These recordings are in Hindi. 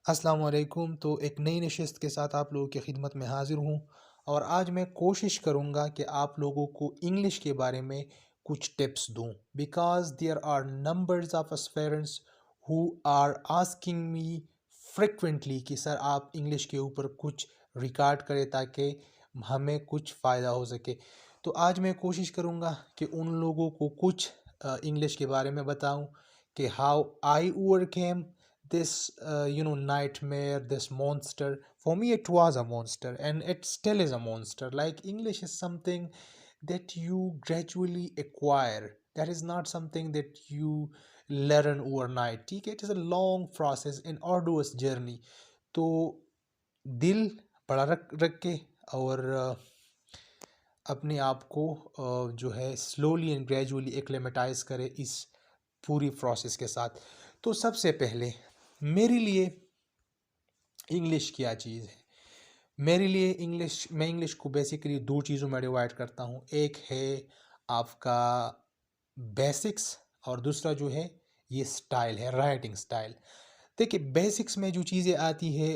अस्सलाम वालेकुम। तो एक नई नशिस्त के साथ आप लोगों की खिदमत में हाज़िर हूँ और आज मैं कोशिश करूँगा कि आप लोगों को इंग्लिश के बारे में कुछ टिप्स दूँ because there are numbers of aspirants who are asking me frequently कि सर आप इंग्लिश के ऊपर कुछ रिकॉर्ड करें ताकि हमें कुछ फ़ायदा हो सके। तो आज मैं कोशिश करूँगा कि उन लोगों को कुछ इंग्लिश के बारे में बताऊँ कि how I overcame this nightmare, this monster. For me it was a monster and it still is a monster. Like English is something that you gradually acquire, that is not something that you learn overnight. ठीक है, it is a long process, an arduous journey. तो दिल बड़ा रख रख के और अपने आप को जो है स्लोली एंड ग्रेजुअली एक्लेमेटाइज करें इस पूरी प्रोसेस के साथ। तो सबसे पहले मेरे लिए इंग्लिश क्या चीज़ है? मेरे लिए इंग्लिश, मैं इंग्लिश को बेसिकली दो चीज़ों में डिवाइड करता हूँ। एक है आपका बेसिक्स और दूसरा जो है ये स्टाइल है, राइटिंग स्टाइल। देखिए बेसिक्स में जो चीज़ें आती है,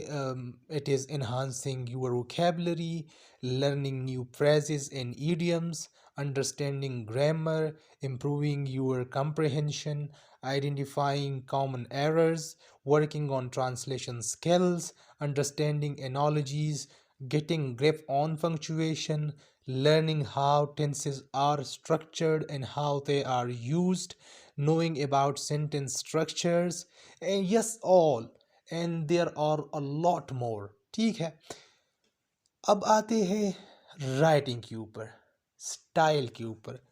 it is enhancing your vocabulary, learning new phrases and idioms, understanding grammar, improving your comprehension, identifying common errors, working on translation skills, understanding analogies, getting grip on punctuation, learning how tenses are structured and how they are used, knowing about sentence structures, and yes, all, and there are a lot more. ठीक है, अब आते हैं राइटिंग के ऊपर, स्टाइल के ऊपर।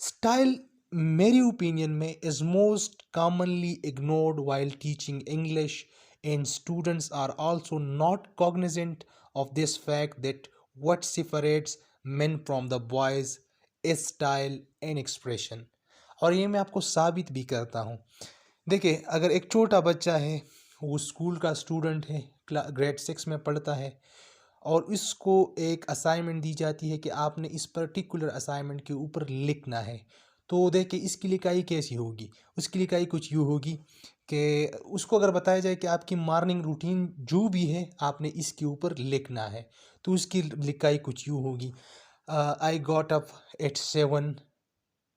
स्टाइल मेरी ओपिनियन में is most commonly ignored while teaching English, and students are also not cognizant of this fact that what separates men from the boys is style and expression। और ये मैं आपको साबित भी करता हूँ। देखिए अगर एक छोटा बच्चा है, वो स्कूल का स्टूडेंट है, ग्रेड 6 में पढ़ता है और इसको एक असाइनमेंट दी जाती है कि आपने इस पर्टिकुलर असाइनमेंट के ऊपर लिखना है। तो देखिए इसकी लिखाई कैसी होगी? उसकी लिखाई कुछ यूँ होगी कि उसको अगर बताया जाए कि आपकी मॉर्निंग रूटीन जो भी है आपने इसके ऊपर लिखना है, तो उसकी लिखाई कुछ यूँ होगी, I got up at 7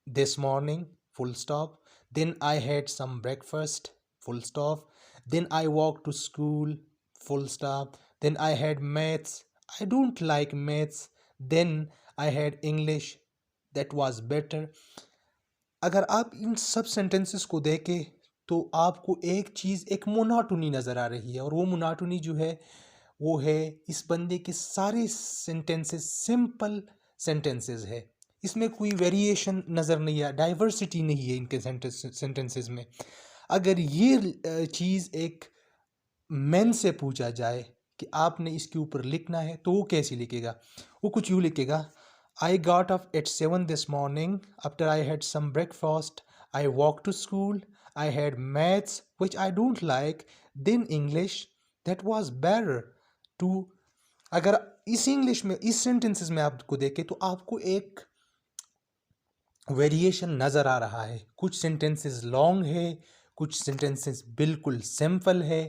this morning, full stop. Then I had some breakfast, full stop. Then I walked to school, full stop. Then I had maths. I don't like maths. Then I had English. That was better. अगर आप इन सब सेंटेंसेस को देखें तो आपको एक चीज़, एक मोनाटोनी नज़र आ रही है, और वो मोनाटोनी जो है वो है इस बंदे के सारे सेंटेंसेस सिंपल सेंटेंसेस है, इसमें कोई वेरिएशन नज़र नहीं है, डाइवर्सिटी नहीं है इनके सेंटेंसेस में। अगर ये चीज़ एक मैन से पूछा जाए कि आपने इसके ऊपर लिखना है तो वो कैसे लिखेगा? वो कुछ यूँ लिखेगा, I got up at 7 this morning. After I had some breakfast, I walked to school. I had maths, which I don't like. Then English, that was better. To अगर इस इंग्लिश में, इस सेंटेंसेस में आपको देखें तो आपको एक वेरिएशन नज़र आ रहा है। कुछ सेंटेंसेस लॉन्ग है, कुछ सेंटेंसेस बिल्कुल सिंपल है,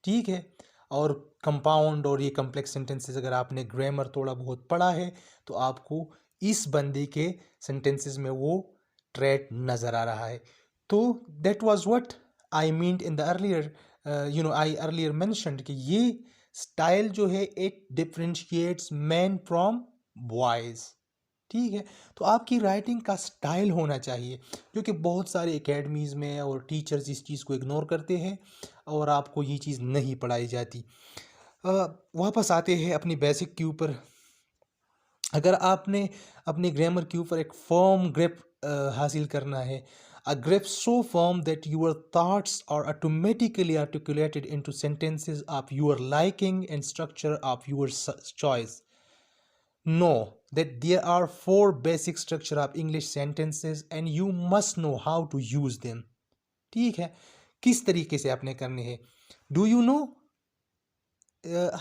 ठीक है। और कंपाउंड और ये कम्प्लेक्स सेंटेंसेस अगर आपने ग्रामर थोड़ा बहुत पढ़ा है तो आपको इस बंदे के सेंटेंसेस में वो ट्रेट नज़र आ रहा है। तो that was what I mean in the earlier, I earlier mentioned कि ये स्टाइल जो है it differentiates man from boys, ठीक है। तो आपकी राइटिंग का स्टाइल होना चाहिए, जो कि बहुत सारे एकेडमीज़ में और टीचर्स इस चीज़ को इग्नोर करते हैं और आपको ये चीज़ नहीं पढ़ाई जाती। वापस आते हैं अपनी बेसिक के ऊपर। अगर आपने अपने ग्रामर के ऊपर एक फर्म ग्रिप हासिल करना है, a grip so firm that your thoughts are automatically articulated into sentences of your liking and structure of your choice, know that there are four basic structure of English sentences and you must know how to use them। ठीक है, किस तरीके से आपने करने हैं? Do you know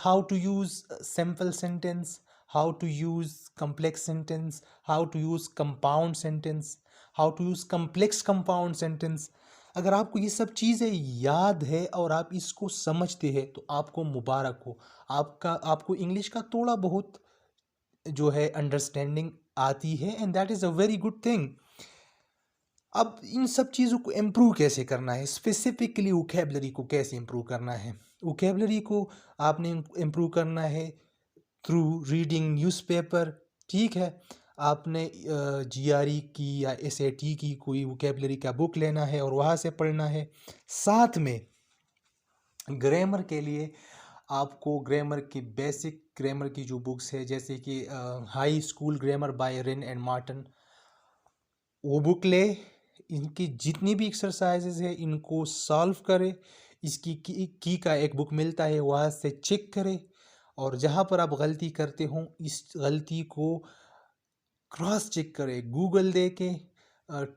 how to use simple sentence, how to use complex sentence, how to use compound sentence, how to use complex compound sentence? अगर आपको ये सब चीज़ें याद है और आप इसको समझते हैं तो आपको मुबारक हो। आपको इंग्लिश का थोड़ा बहुत जो है अंडरस्टैंडिंग आती है, and that is a very good thing. अब इन सब चीज़ों को इम्प्रूव कैसे करना है, स्पेसिफिकली वोकैबलरी को कैसे इम्प्रूव करना है? वोकैबलरी को आपने इम्प्रूव करना है थ्रू रीडिंग न्यूज़पेपर, ठीक है? आपने जीआरई की या एसएटी की कोई वोकैबलरी का बुक लेना है और वहाँ से पढ़ना है। साथ में ग्रामर के लिए आपको ग्रामर की बेसिक ग्रामर की जो बुक्स है, जैसे कि high school grammar bye Rin and Marton, वो बुक ले। इनकी जितनी भी एक्सरसाइजेज है इनको सॉल्व करे। इसकी की का एक बुक मिलता है, वहाँ से चेक करे, और जहाँ पर आप गलती करते हो इस गलती को क्रॉस चेक करे, गूगल दे के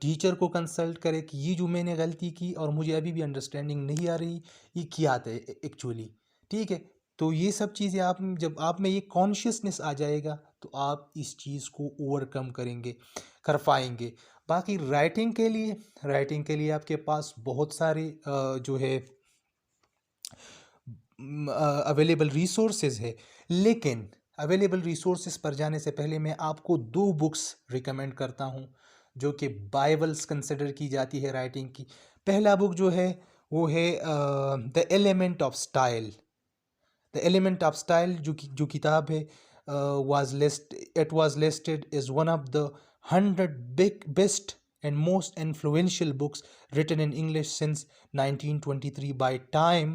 टीचर को कंसल्ट करे कि ये जो मैंने गलती की और मुझे अभी भी अंडरस्टैंडिंग नहीं आ रही, ये क्या आता है एक्चुअली, ठीक है? तो ये सब चीज़ें आप जब आप में ये कॉन्शियसनेस आ जाएगा तो आप इस चीज़ को ओवरकम करेंगे, कर पाएंगे। बाकी राइटिंग के लिए आपके पास बहुत सारे जो है अवेलेबल रिसोर्सेज है, लेकिन अवेलेबल रिसोर्सेज पर जाने से पहले मैं आपको दो बुक्स रिकमेंड करता हूँ जो कि बाइबल्स कंसिडर की जाती है राइटिंग की। पहला बुक जो है वो है the element of style. The element of style जो किताब है was listed as one of the 100 best and most influential books written in English since 1923 by Time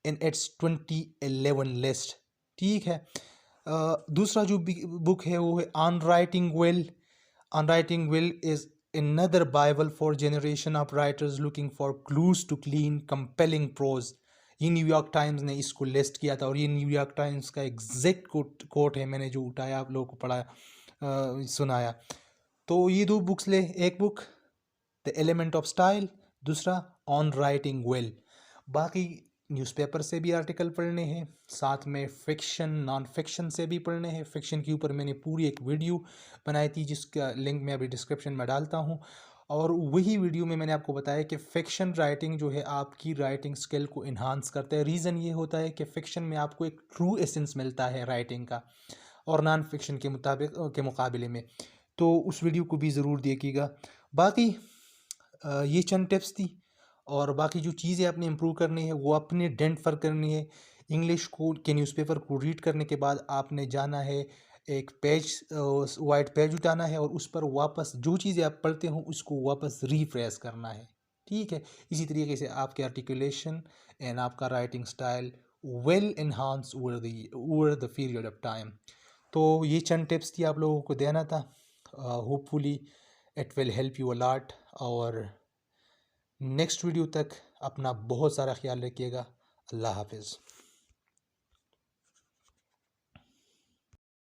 in its 2011 list, ठीक है? दूसरा जो बुक है वो है on writing well. On Writing Will is another Bible for generation of writers looking for clues to clean, compelling prose. ये न्यूयॉर्क टाइम्स ने इसको लिस्ट किया था और ये न्यूयॉर्क टाइम्स का एग्जैक्ट कोट है, मैंने जो उठाया आप लोगों को पढ़ाया सुनाया। तो ये दो बुक्स ले, एक book the element of style, दूसरा ऑन राइटिंग वेल। बाकी न्यूज़पेपर से भी आर्टिकल पढ़ने हैं, साथ में फिक्शन नॉन फिक्शन से भी पढ़ने हैं। फिक्शन के ऊपर मैंने पूरी एक वीडियो बनाई थी जिसका लिंक मैं अभी डिस्क्रिप्शन में डालता हूँ, और वही वीडियो में मैंने आपको बताया कि फ़िक्शन राइटिंग जो है आपकी राइटिंग स्किल को इन्हांस करता है। रीज़न ये होता है कि फ़िक्शन में आपको एक ट्रू एसेंस मिलता है राइटिंग का, और नॉन फिक्शन के मुकाबले में। तो उस वीडियो को भी ज़रूर देखिएगा। बाकी ये चंद टिप्स थी, और बाकी जो चीज़ें आपने इम्प्रूव करनी है वो अपने डेंट पर करनी है। इंग्लिश को के न्यूज़पेपर को रीड करने के बाद आपने जाना है, एक पेज वाइट पेज उठाना है और उस पर वापस जो चीज़ें आप पढ़ते हो उसको वापस रीफ्रेश करना है, ठीक है? इसी तरीके से आपके आर्टिकुलेशन एंड आपका writing style well enhance over the period of time. तो ये चंद टिप्स थी आप लोगों को देना था। Hopefully it will help you a lot. और नेक्स्ट वीडियो तक अपना बहुत सारा ख्याल रखिएगा। अल्लाह हाफिज़।